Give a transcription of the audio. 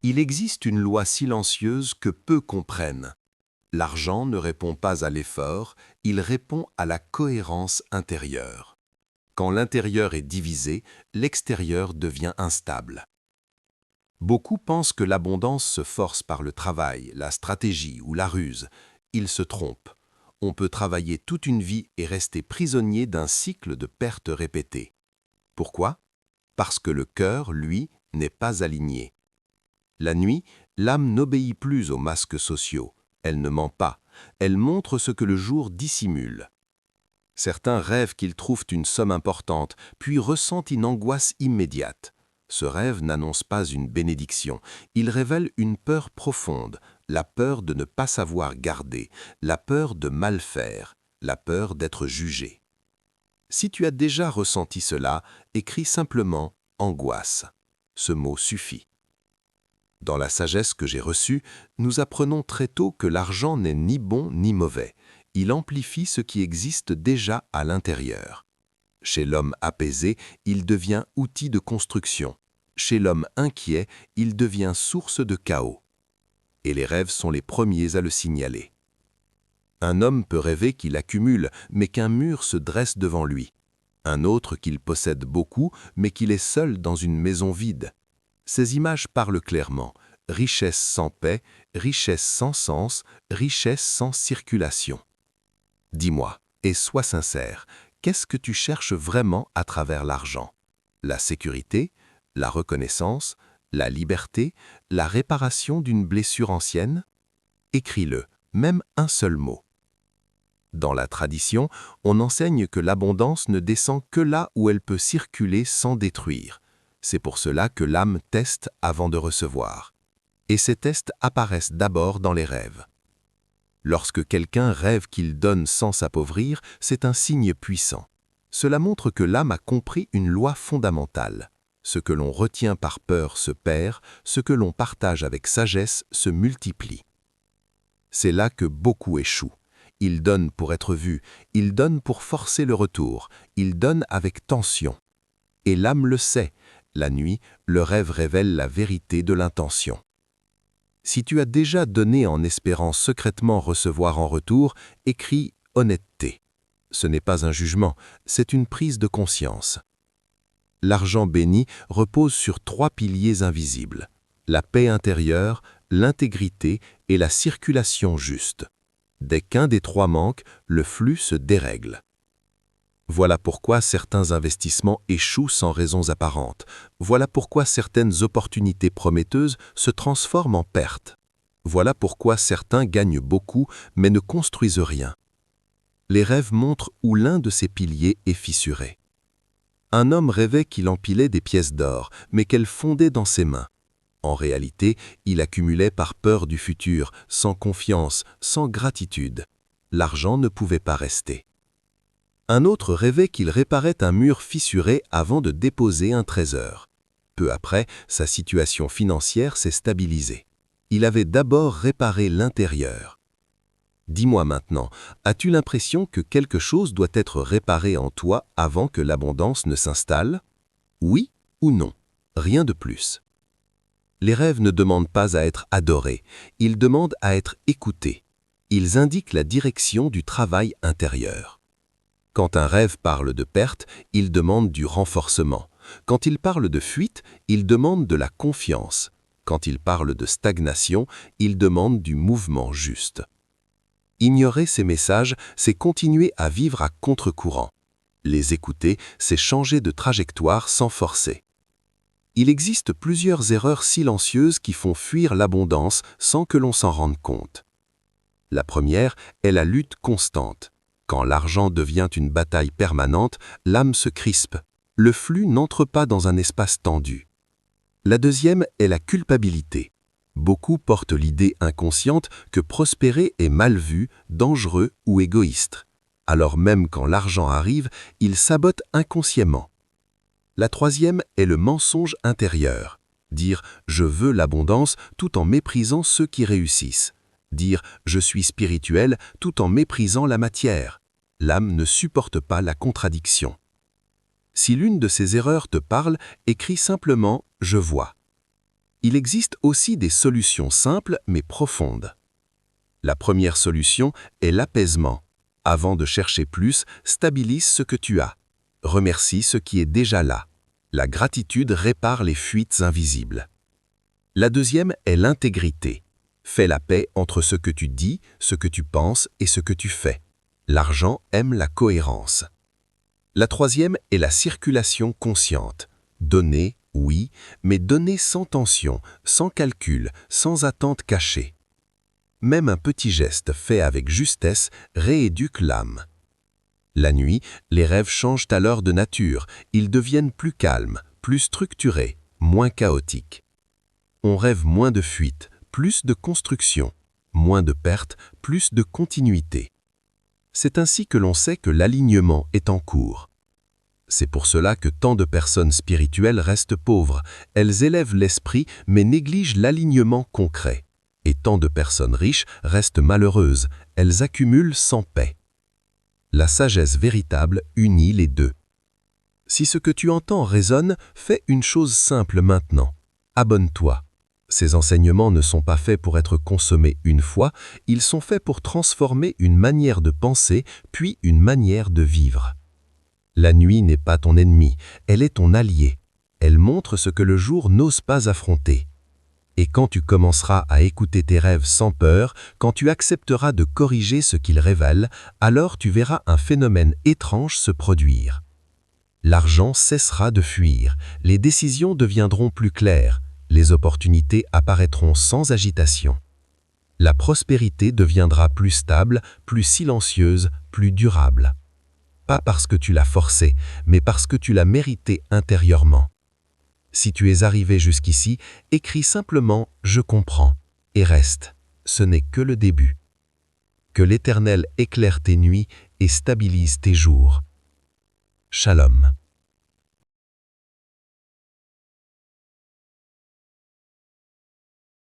Il existe une loi silencieuse que peu comprennent. L'argent ne répond pas à l'effort, il répond à la cohérence intérieure. Quand l'intérieur est divisé, l'extérieur devient instable. Beaucoup pensent que l'abondance se force par le travail, la stratégie ou la ruse. Ils se trompent. On peut travailler toute une vie et rester prisonnier d'un cycle de pertes répétées. Pourquoi? Parce que le cœur, lui, n'est pas aligné. La nuit, l'âme n'obéit plus aux masques sociaux. Elle ne ment pas. Elle montre ce que le jour dissimule. Certains rêvent qu'ils trouvent une somme importante, puis ressentent une angoisse immédiate. Ce rêve n'annonce pas une bénédiction. Il révèle une peur profonde, la peur de ne pas savoir garder, la peur de mal faire, la peur d'être jugé. Si tu as déjà ressenti cela, écris simplement « angoisse ». Ce mot suffit. Dans la sagesse que j'ai reçue, nous apprenons très tôt que l'argent n'est ni bon ni mauvais. Il amplifie ce qui existe déjà à l'intérieur. Chez l'homme apaisé, il devient outil de construction. Chez l'homme inquiet, il devient source de chaos. Et les rêves sont les premiers à le signaler. Un homme peut rêver qu'il accumule, mais qu'un mur se dresse devant lui. Un autre qu'il possède beaucoup, mais qu'il est seul dans une maison vide. Ces images parlent clairement. Richesse sans paix, richesse sans sens, richesse sans circulation. Dis-moi, et sois sincère, qu'est-ce que tu cherches vraiment à travers l'argent? La sécurité, la reconnaissance, la liberté, la réparation d'une blessure ancienne? Écris-le, même un seul mot. Dans la tradition, on enseigne que l'abondance ne descend que là où elle peut circuler sans détruire. C'est pour cela que l'âme teste avant de recevoir. Et ces tests apparaissent d'abord dans les rêves. Lorsque quelqu'un rêve qu'il donne sans s'appauvrir, c'est un signe puissant. Cela montre que l'âme a compris une loi fondamentale. Ce que l'on retient par peur se perd, ce que l'on partage avec sagesse se multiplie. C'est là que beaucoup échouent. Ils donnent pour être vus, ils donnent pour forcer le retour, ils donnent avec tension. Et l'âme le sait. La nuit, le rêve révèle la vérité de l'intention. Si tu as déjà donné en espérant secrètement recevoir en retour, écris « honnêteté ». Ce n'est pas un jugement, c'est une prise de conscience. L'argent béni repose sur 3 piliers invisibles: la paix intérieure, l'intégrité et la circulation juste. Dès qu'un des 3 manque, le flux se dérègle. Voilà pourquoi certains investissements échouent sans raisons apparentes. Voilà pourquoi certaines opportunités prometteuses se transforment en pertes. Voilà pourquoi certains gagnent beaucoup mais ne construisent rien. Les rêves montrent où l'un de ces piliers est fissuré. Un homme rêvait qu'il empilait des pièces d'or, mais qu'elles fondaient dans ses mains. En réalité, il accumulait par peur du futur, sans confiance, sans gratitude. L'argent ne pouvait pas rester. Un autre rêvait qu'il réparait un mur fissuré avant de déposer un trésor. Peu après, sa situation financière s'est stabilisée. Il avait d'abord réparé l'intérieur. Dis-moi maintenant, as-tu l'impression que quelque chose doit être réparé en toi avant que l'abondance ne s'installe? Oui ou non? Rien de plus. Les rêves ne demandent pas à être adorés, ils demandent à être écoutés. Ils indiquent la direction du travail intérieur. Quand un rêve parle de perte, il demande du renforcement. Quand il parle de fuite, il demande de la confiance. Quand il parle de stagnation, il demande du mouvement juste. Ignorer ces messages, c'est continuer à vivre à contre-courant. Les écouter, c'est changer de trajectoire sans forcer. Il existe plusieurs erreurs silencieuses qui font fuir l'abondance sans que l'on s'en rende compte. La première est la lutte constante. Quand l'argent devient une bataille permanente, l'âme se crispe. Le flux n'entre pas dans un espace tendu. La deuxième est la culpabilité. Beaucoup portent l'idée inconsciente que prospérer est mal vu, dangereux ou égoïste. Alors même quand l'argent arrive, ils sabotent inconsciemment. La troisième est le mensonge intérieur. Dire « je veux l'abondance » tout en méprisant ceux qui réussissent. Dire « je suis spirituel » tout en méprisant la matière. L'âme ne supporte pas la contradiction. Si l'une de ces erreurs te parle, écris simplement « je vois ». Il existe aussi des solutions simples mais profondes. La première solution est l'apaisement. Avant de chercher plus, stabilise ce que tu as. Remercie ce qui est déjà là. La gratitude répare les fuites invisibles. La deuxième est l'intégrité. Fais la paix entre ce que tu dis, ce que tu penses et ce que tu fais. L'argent aime la cohérence. La troisième est la circulation consciente. Donner, oui, mais donner sans tension, sans calcul, sans attente cachée. Même un petit geste fait avec justesse rééduque l'âme. La nuit, les rêves changent à l'heure de nature, ils deviennent plus calmes, plus structurés, moins chaotiques. On rêve moins de fuite, plus de construction, moins de pertes, plus de continuité. C'est ainsi que l'on sait que l'alignement est en cours. C'est pour cela que tant de personnes spirituelles restent pauvres, elles élèvent l'esprit mais négligent l'alignement concret. Et tant de personnes riches restent malheureuses, elles accumulent sans paix. La sagesse véritable unit les deux. Si ce que tu entends résonne, fais une chose simple maintenant. Abonne-toi. Ces enseignements ne sont pas faits pour être consommés une fois, ils sont faits pour transformer une manière de penser, puis une manière de vivre. La nuit n'est pas ton ennemi, elle est ton allié. Elle montre ce que le jour n'ose pas affronter. Et quand tu commenceras à écouter tes rêves sans peur, quand tu accepteras de corriger ce qu'ils révèlent, alors tu verras un phénomène étrange se produire. L'argent cessera de fuir, les décisions deviendront plus claires, les opportunités apparaîtront sans agitation. La prospérité deviendra plus stable, plus silencieuse, plus durable. Pas parce que tu l'as forcée, mais parce que tu l'as méritée intérieurement. Si tu es arrivé jusqu'ici, écris simplement « Je comprends » et reste. Ce n'est que le début. Que l'Éternel éclaire tes nuits et stabilise tes jours. Shalom.